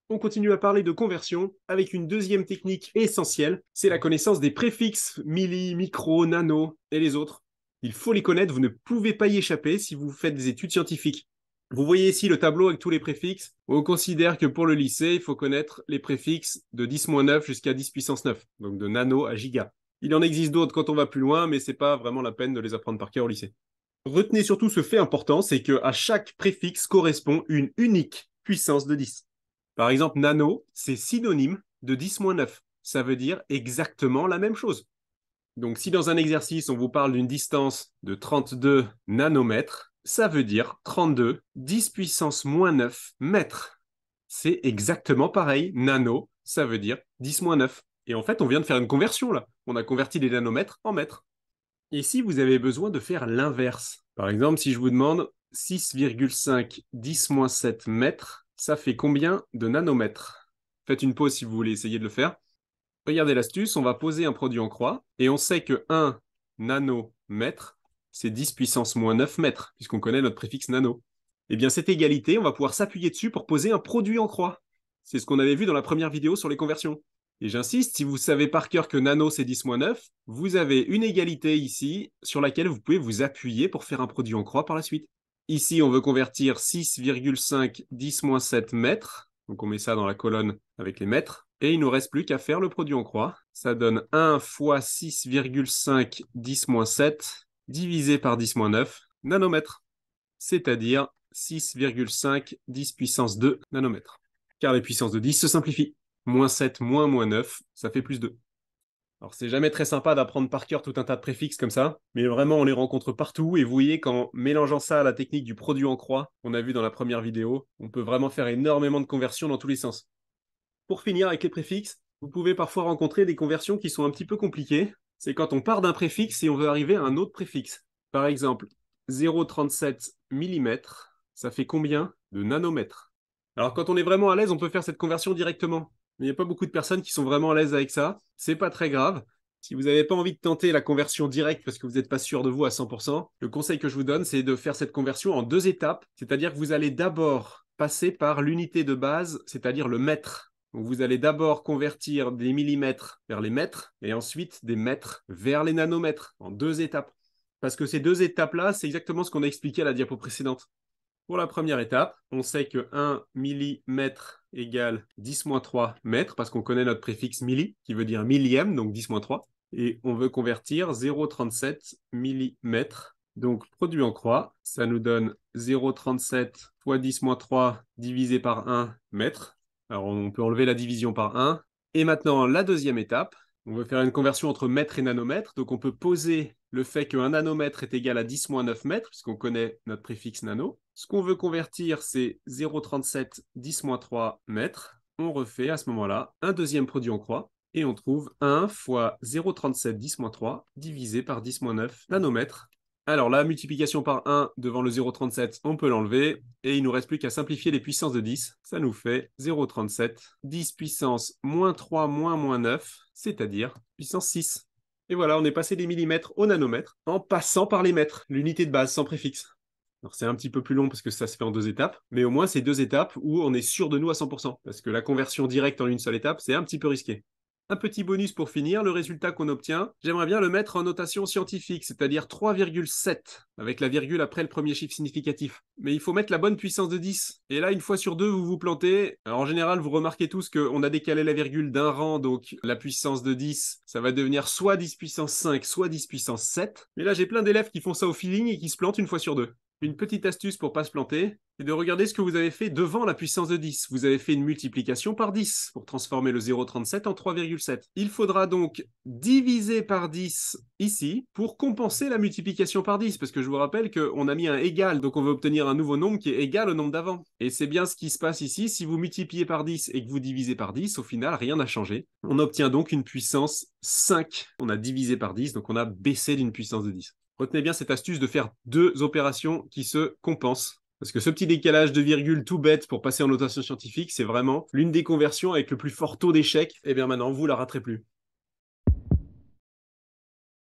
On continue à parler de conversion avec une deuxième technique essentielle, c'est la connaissance des préfixes milli, micro, nano et les autres. Il faut les connaître, vous ne pouvez pas y échapper si vous faites des études scientifiques. Vous voyez ici le tableau avec tous les préfixes. On considère que pour le lycée, il faut connaître les préfixes de 10-9 jusqu'à 10 puissance 9, donc de nano à giga. Il en existe d'autres quand on va plus loin, mais c'est pas vraiment la peine de les apprendre par cœur au lycée. Retenez surtout ce fait important, c'est qu'à chaque préfixe correspond une unique puissance de 10. Par exemple, nano, c'est synonyme de 10-9. Ça veut dire exactement la même chose. Donc si dans un exercice, on vous parle d'une distance de 32 nanomètres, ça veut dire 32, 10 puissance moins 9 mètres. C'est exactement pareil. Nano, ça veut dire 10-9. Et en fait, on vient de faire une conversion là. On a converti les nanomètres en mètres. Et si vous avez besoin de faire l'inverse, par exemple, si je vous demande 6,5 10-7 mètres, ça fait combien de nanomètres? Faites une pause si vous voulez essayer de le faire. Regardez l'astuce, on va poser un produit en croix, et on sait que 1 nanomètre, c'est 10 puissance moins 9 mètres, puisqu'on connaît notre préfixe nano. Eh bien, cette égalité, on va pouvoir s'appuyer dessus pour poser un produit en croix. C'est ce qu'on avait vu dans la première vidéo sur les conversions. Et j'insiste, si vous savez par cœur que nano c'est 10-9, vous avez une égalité ici sur laquelle vous pouvez vous appuyer pour faire un produit en croix par la suite. Ici, on veut convertir 6,5 10-7 mètres. Donc on met ça dans la colonne avec les mètres. Et il ne nous reste plus qu'à faire le produit en croix. Ça donne 1 fois 6,5 10-7 divisé par 10-9 nanomètres. C'est-à-dire 6,5 10 puissance 2 nanomètres. Car les puissances de 10 se simplifient. Moins 7 moins 9, ça fait plus 2. Alors c'est jamais très sympa d'apprendre par cœur tout un tas de préfixes comme ça, mais vraiment on les rencontre partout, et vous voyez qu'en mélangeant ça à la technique du produit en croix, qu'on a vu dans la première vidéo, on peut vraiment faire énormément de conversions dans tous les sens. Pour finir avec les préfixes, vous pouvez parfois rencontrer des conversions qui sont un petit peu compliquées. C'est quand on part d'un préfixe et on veut arriver à un autre préfixe. Par exemple, 0,37 mm, ça fait combien de nanomètres? Alors quand on est vraiment à l'aise, on peut faire cette conversion directement. Mais il n'y a pas beaucoup de personnes qui sont vraiment à l'aise avec ça. C'est pas très grave. Si vous n'avez pas envie de tenter la conversion directe parce que vous n'êtes pas sûr de vous à 100%, le conseil que je vous donne, c'est de faire cette conversion en 2 étapes. C'est-à-dire que vous allez d'abord passer par l'unité de base, c'est-à-dire le mètre. Donc vous allez d'abord convertir des millimètres vers les mètres et ensuite des mètres vers les nanomètres en 2 étapes. Parce que ces 2 étapes-là, c'est exactement ce qu'on a expliqué à la diapo précédente. Pour la première étape, on sait que 1 millimètre égale 10-3 mètres, parce qu'on connaît notre préfixe milli, qui veut dire millième, donc 10-3. Et on veut convertir 0,37 millimètres. Donc, produit en croix, ça nous donne 0,37 fois 10-3 divisé par 1 mètre. Alors, on peut enlever la division par 1. Et maintenant, la deuxième étape, on veut faire une conversion entre mètre et nanomètre. Donc, on peut poser le fait qu'un nanomètre est égal à 10-9 mètres, puisqu'on connaît notre préfixe nano. Ce qu'on veut convertir, c'est 0,37 10-3 mètres. On refait à ce moment-là un deuxième produit en croix, et on trouve 1 fois 0,37 10-3 divisé par 10-9 nanomètres. Alors la multiplication par 1 devant le 0,37, on peut l'enlever, et il ne nous reste plus qu'à simplifier les puissances de 10. Ça nous fait 0,37, 10 puissance moins 3 moins 9, c'est-à-dire puissance 6. Et voilà, on est passé des millimètres au nanomètre en passant par les mètres, l'unité de base sans préfixe. Alors c'est un petit peu plus long parce que ça se fait en 2 étapes, mais au moins c'est 2 étapes où on est sûr de nous à 100%, parce que la conversion directe en une seule étape, c'est un petit peu risqué. Un petit bonus pour finir, le résultat qu'on obtient, j'aimerais bien le mettre en notation scientifique, c'est-à-dire 3,7, avec la virgule après le premier chiffre significatif. Mais il faut mettre la bonne puissance de 10. Et là, une fois sur deux, vous vous plantez. Alors en général, vous remarquez tous qu'on a décalé la virgule d'un rang, donc la puissance de 10, ça va devenir soit 10 puissance 5, soit 10 puissance 7. Mais là, j'ai plein d'élèves qui font ça au feeling et qui se plantent une fois sur deux. Une petite astuce pour pas se planter, c'est de regarder ce que vous avez fait devant la puissance de 10. Vous avez fait une multiplication par 10 pour transformer le 0,37 en 3,7. Il faudra donc diviser par 10 ici pour compenser la multiplication par 10, parce que je vous rappelle qu'on a mis un égal, donc on veut obtenir un nouveau nombre qui est égal au nombre d'avant. Et c'est bien ce qui se passe ici. Si vous multipliez par 10 et que vous divisez par 10, au final, rien n'a changé. On obtient donc une puissance 5. On a divisé par 10, donc on a baissé d'une puissance de 10. Retenez bien cette astuce de faire 2 opérations qui se compensent. Parce que ce petit décalage de virgule tout bête pour passer en notation scientifique, c'est vraiment l'une des conversions avec le plus fort taux d'échec. Et bien maintenant, vous la raterez plus.